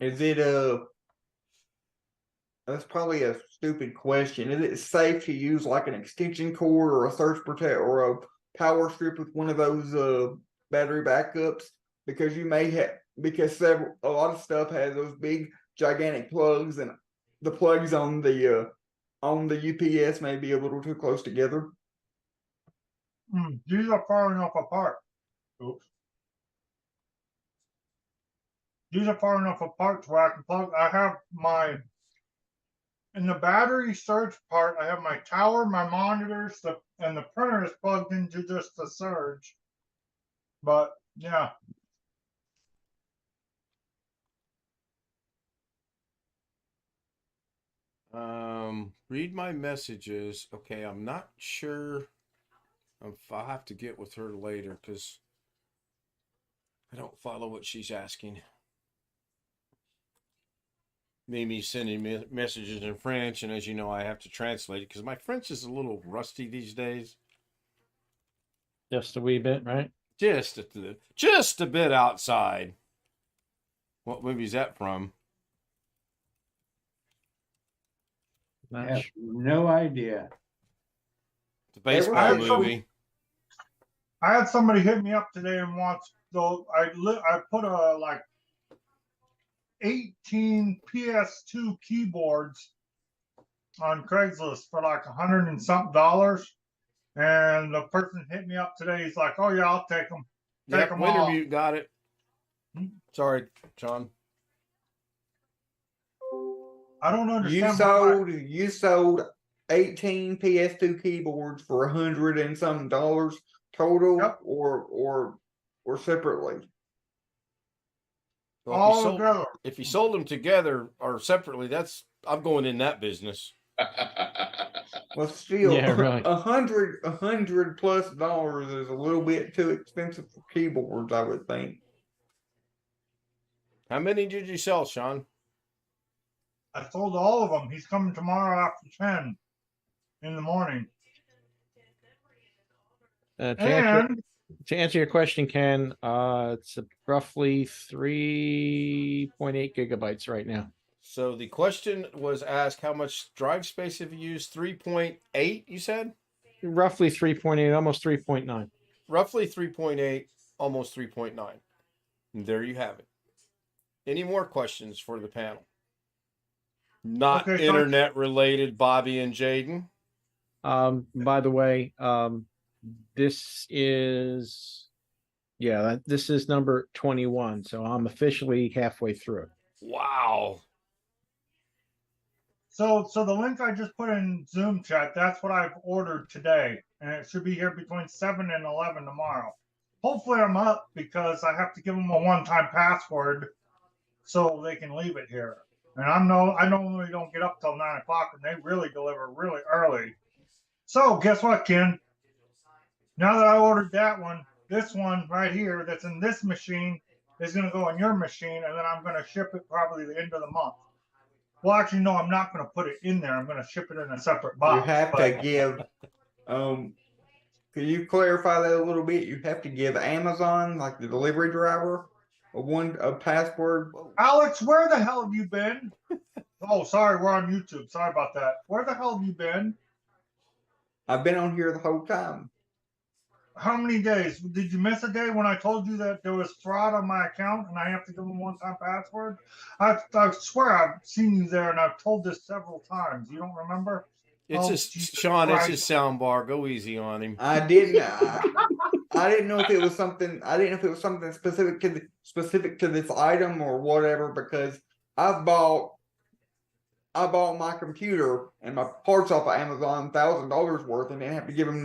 Is it That's probably a stupid question. Is it safe to use like an extension cord or a surge protect or a power strip with one of those battery backups? Because you may have a lot of stuff has those big gigantic plugs, and the plugs on the UPS may be a little too close together. These are far enough apart. Oops. These are far enough apart to where I can plug. I have in the battery surge part, I have my tower, my monitors, and the printer is plugged into just the surge. But yeah. Read my messages. Okay, I'm not sure. I'll have to get with her later because I don't follow what she's asking. Mimi sending me messages in French, and as you know, I have to translate it because my French is a little rusty these days. Just a wee bit, right? Just a bit outside. What movie is that from? I have no idea. The baseball movie. I had somebody hit me up today and wants though I put a like 18 PS2 keyboards on Craigslist for like $100 and something, and the person hit me up today. He's like, "Oh yeah, I'll take them. Take them all." Wintermute got it. Sorry, John. I don't understand. You sold 18 PS2 keyboards for $100 and something total, Yep. or separately. Well, All together. if you sold them together or separately, I'm going in that business. Well, still, Yeah, right. $100+ is a little bit too expensive for keyboards, I would think. How many did you sell, Sean? I sold all of them. He's coming tomorrow after 10 in the morning. To answer your question, Ken, it's roughly 3.8 gigabytes right now. So the question was asked, how much drive space have you used? 3.8, you said? Roughly 3.8, almost 3.9. Roughly 3.8, almost 3.9. And there you have it. Any more questions for the panel? Not Okay, internet related, Bobby and Jaden. By the way, this is number 21, so I'm officially halfway through. Wow. So the link I just put in Zoom chat, that's what I've ordered today, and it should be here between 7 and 11 tomorrow. Hopefully I'm up because I have to give them a one-time password so they can leave it here. And I normally don't get up till 9 o'clock, and they really deliver really early. So guess what, Ken? Now that I ordered that one, this one right here that's in this machine is going to go in your machine, and then I'm going to ship it probably the end of the month. Well, actually, no, I'm not going to put it in there. I'm going to ship it in a separate box. You have to give. Can you clarify that a little bit? You have to give Amazon, like the delivery driver, a password. Alex, where the hell have you been? Oh, sorry, we're on YouTube. Sorry about that. Where the hell have you been? I've been on here the whole time. How many days? Did you miss a day when I told you that there was fraud on my account and I have to give them one-time password? I swear I've seen you there and I've told this several times. You don't remember? It's Oh, just Jesus Sean. It's Christ. his sound bar. Go easy on him. I didn't. I didn't know if it was something. I didn't know if it was something specific to this item or whatever. Because I bought my computer and my parts off of Amazon, $1,000 worth, and didn't have to give him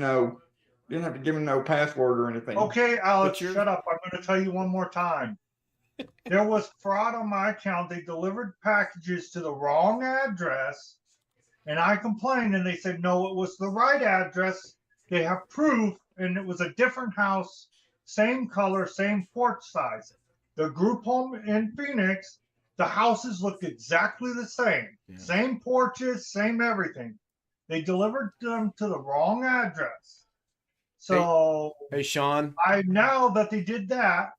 no password or anything. Okay, Alex, you're- shut up. I'm going to tell you one more time. There was fraud on my account. They delivered packages to the wrong address, and I complained, and they said, no, it was the right address. They have proof, and it was a different house, same color, same porch size. The group home in Phoenix, the houses looked exactly the same. Yeah. Same porches, same everything. They delivered them to the wrong address. So Hey, Sean. now that they did that,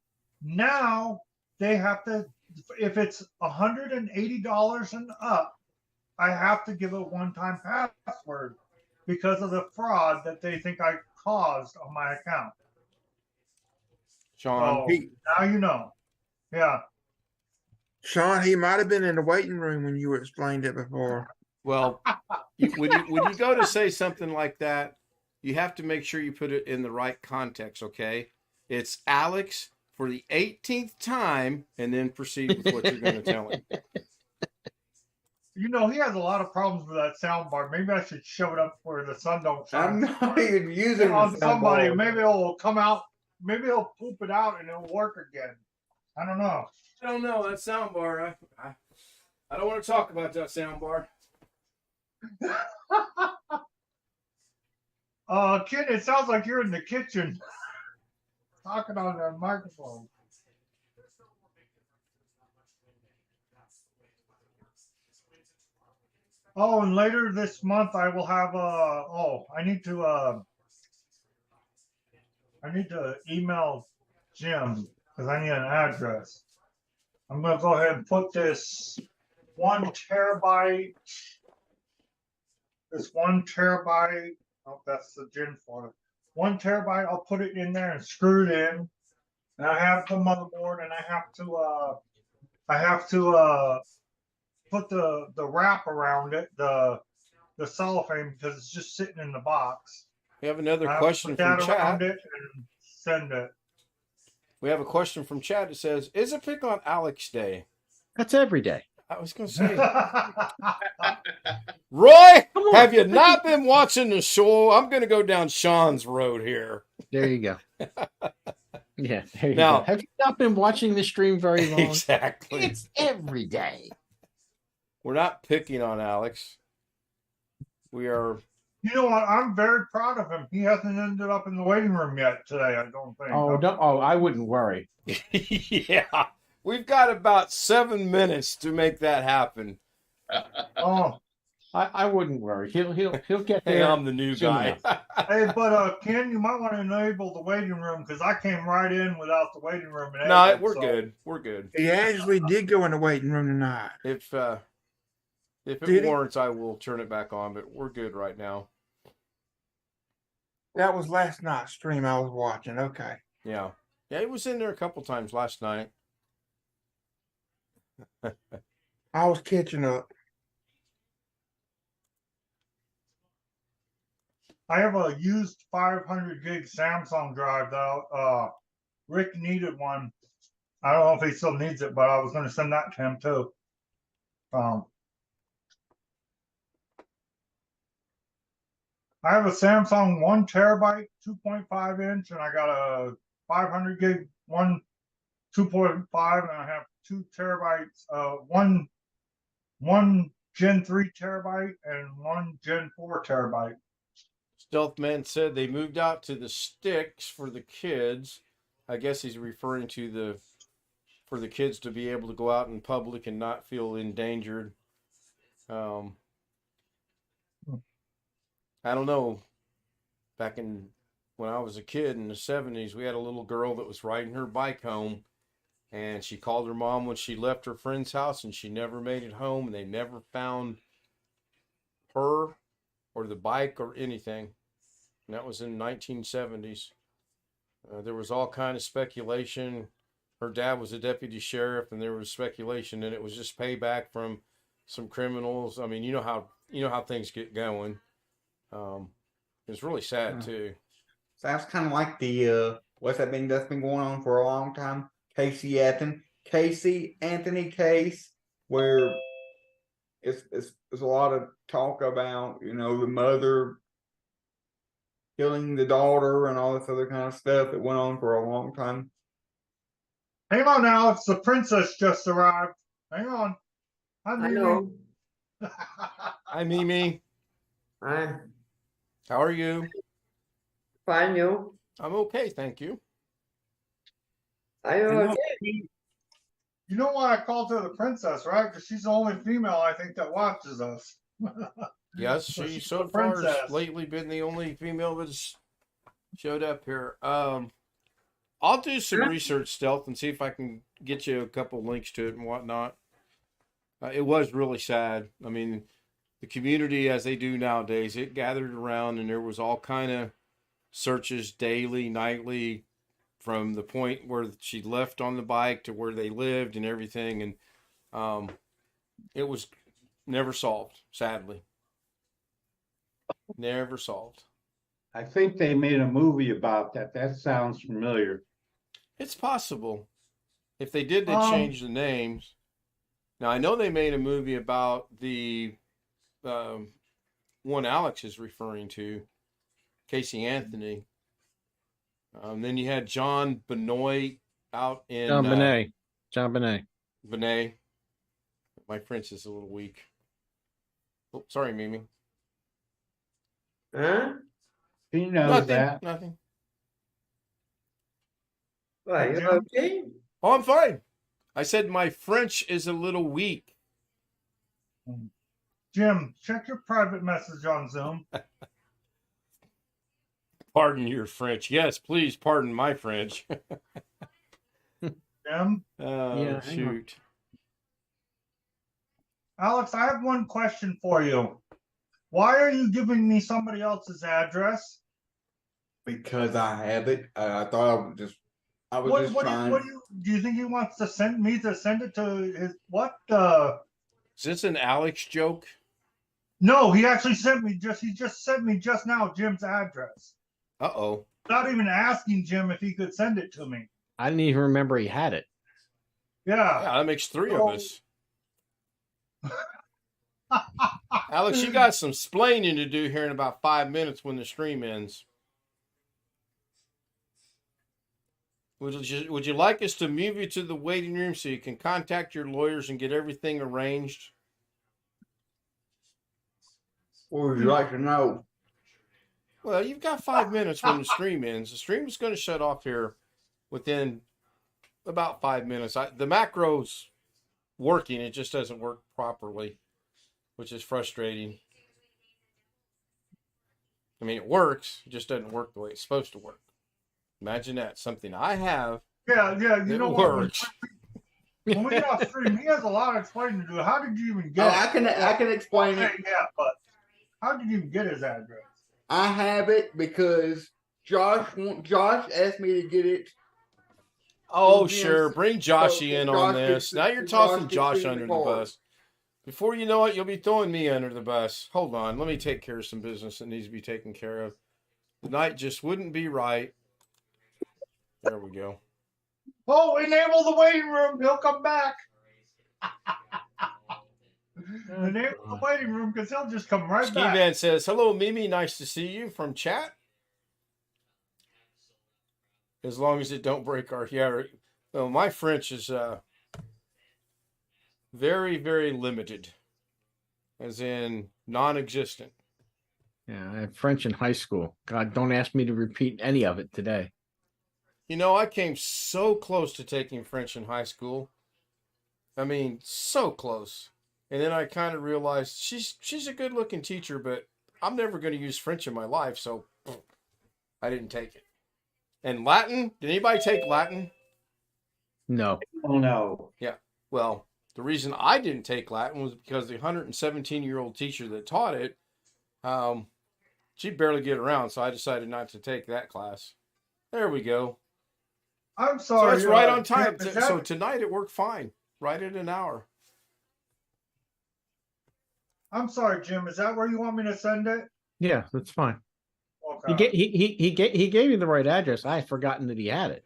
now they have to, if it's $180 and up, I have to give a one-time password because of the fraud that they think I caused on my account. Sean. So now you know. Yeah. Sean, he might have been in the waiting room when you explained it before. Well, when you go to say something like that, you have to make sure you put it in the right context. Okay, it's Alex for the 18th time, and then proceed with what you're going to tell him. You know, he has a lot of problems with that sound bar. Maybe I should shove it up where the sun don't shine. I'm not even using on the somebody. soundbar. Maybe it'll come out. Maybe he'll poop it out and it'll work again. I don't know. I don't know that sound bar. I don't want to talk about that sound bar. Kid, it sounds like you're in the kitchen talking on the microphone. Oh, and later this month I will have I need to email Jim because I need an address. I'm gonna go ahead and put this 1 terabyte. This 1 terabyte. Oh, that's the gin for it. 1 terabyte. I'll put it in there and screw it in. And I have the motherboard, and I have to put the wrap around it, the cellophane, because it's just sitting in the box. We have another I question put from that chat. around it and send it. We have a question from chat that says, "Is it pick on Alex Day?" That's every day. I was going to say, Roy, have you not been watching the show? I'm going to go down Sean's road here. There you go. Yeah, there you Now- go. Have you not been watching the stream very long? Exactly. It's every day. We're not picking on Alex. We are. You know what? I'm very proud of him. He hasn't ended up in the waiting room yet today, I don't think. Oh, don't, oh, I wouldn't worry. Yeah. We've got about 7 minutes to make that happen. Oh, I wouldn't worry. He'll get Hey, there. I'm the new soon guy. hey, but Ken, you might want to enable the waiting room because I came right in without the waiting room. No, enabled, we're so- good. We're good. He actually did go in the waiting room tonight. If it Did he? warrants, I will turn it back on, but we're good right now. That was last night's stream I was watching. Okay. Yeah. Yeah, he was in there a couple times last night. I was catching up. I have a used 500 gig Samsung drive that Rick needed one. I don't know if he still needs it, but I was going to send that to him too. I have a Samsung 1 terabyte 2.5 inch, and I got a 500 gig 2.5, and I have 2 terabytes, one Gen 3 terabyte and 1 Gen 4 terabyte. Stealthman said they moved out to the sticks for the kids. I guess he's referring to for the kids to be able to go out in public and not feel endangered. I don't know. Back when I was a kid in the 70s, we had a little girl that was riding her bike home, and she called her mom when she left her friend's house, and she never made it home, and they never found her or the bike or anything. and that was in 1970s. There was all kind of speculation. Her dad was a deputy sheriff, and there was speculation, and it was just payback from some criminals. I mean, you know how things get going. It's really sad too. Sounds kind of like the what's that thing that's been going on for a long time? Casey Anthony case, where it's a lot of talk about the mother killing the daughter and all this other kind of stuff that went on for a long time. Hang on, Alex. The princess just arrived. Hang on. Hi, I Mimi. know. Hi, Mimi. I'm How are you? fine, you. I'm okay, thank you. Are you okay? You know why I called her the princess, right? Because she's the only female I think that watches us. Yes, So she she's so the far has princess. lately been the only female that's showed up here. I'll do some research, Stealth, and see if I can get you a couple links to it and whatnot. It was really sad. I mean, the community, as they do nowadays, it gathered around, and there was all kind of searches daily, nightly, from the point where she left on the bike to where they lived and everything, and it was never solved, sadly. Never solved. I think they made a movie about that. That sounds familiar. It's possible. If they did, they changed the names. Now, I know they made a movie about the one Alex is referring to, Casey Anthony. Then you had John Benoit out in... John Benet. Benet. My French is a little weak. Oh, sorry, Mimi. Huh? He knows that. Nothing. Why, you okay? Oh, I'm fine. I said my French is a little weak. Jim, check your private message on Zoom. Pardon your French. Yes, please pardon my French. Jim? Yeah, shoot. Alex, I have one question for you. Why are you giving me somebody else's address? Because I have it. I thought I was just trying. Do you think he wants to send it to his what? Is this an Alex joke? No, he actually he just sent me just now Jim's address. Uh-oh. Not even asking Jim if he could send it to me. I didn't even remember he had it. Yeah. Yeah, that makes three of us. Alex, you got some splaining to do here in about 5 minutes when the stream ends. Would you like us to move you to the waiting room so you can contact your lawyers and get everything arranged? What would you like to know? Well, you've got 5 minutes when the stream ends. The stream is going to shut off here within about 5 minutes. The macro's working. It just doesn't work properly, which is frustrating. I mean, it works. It just doesn't work the way it's supposed to work. Imagine that. Something I have. Yeah. You know works. When we get off stream, he has a lot of explaining to do. How did you even get it? I can explain it. Yeah, but how did you even get his address? I have it because Josh asked me to get it. Oh, sure. Bring Joshy in on this. Now you're tossing Josh under the bus. Before you know it, you'll be throwing me under the bus. Hold on. Let me take care of some business that needs to be taken care of. The night just wouldn't be right. There we go. Oh, enable the waiting room. He'll come back. Enable the waiting room because he'll just come right Ski back. Man says, hello, Mimi. Nice to see you from chat. As long as it don't break our... Yeah, well, my French is very, very limited. As in non-existent. Yeah, I had French in high school. God, don't ask me to repeat any of it today. You know, I came so close to taking French in high school. I mean, so close. And then I kind of realized she's a good-looking teacher, but I'm never going to use French in my life, so I didn't take it. And Latin? Did anybody take Latin? No. Oh, no. Yeah. Well, the reason I didn't take Latin was because the 117-year-old teacher that taught it, She'd barely get around, so I decided not to take that class. There we go. I'm So sorry. it's right on time. Jim, is So that- tonight it worked fine. Right at an hour. I'm sorry, Jim. Is that where you want me to send it? Yeah, that's fine. Okay. He gave you the right address. I had forgotten that he had it.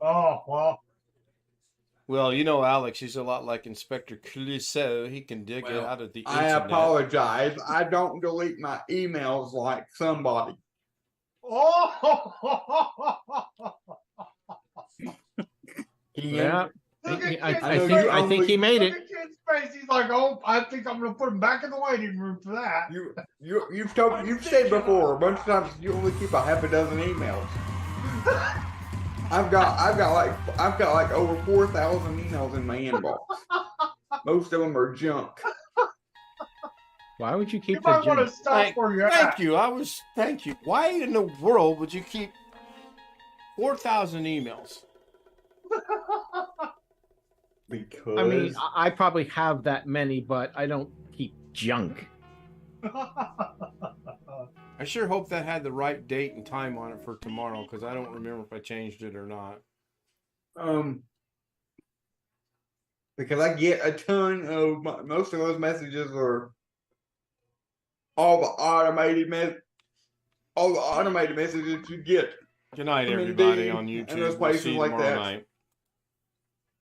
Oh, well. Well, you know, Alex, he's a lot like Inspector Clouseau. He can dig it Well, out of the I internet. apologize. I don't delete my emails like somebody. Oh! Yeah. Look at I Ken's think face. he made Look it. at Ken's face. He's like, oh, I think I'm gonna put him back in the waiting room for that. You've said before a bunch of times you only keep a half a dozen emails. I've got like over 4,000 emails in my inbox. Most of them are junk. Why would you keep You might want to stop where you're Thank at. you. Thank you. Why in the world would you keep 4,000 emails? Because I mean, I probably have that many, but I don't keep junk. I sure hope that had the right date and time on it for tomorrow, because I don't remember if I changed it or not. because I get a ton of most of those messages are all the automated messages you get. Good night, from everybody Indeed on and YouTube. those We'll places see you like tomorrow that. night.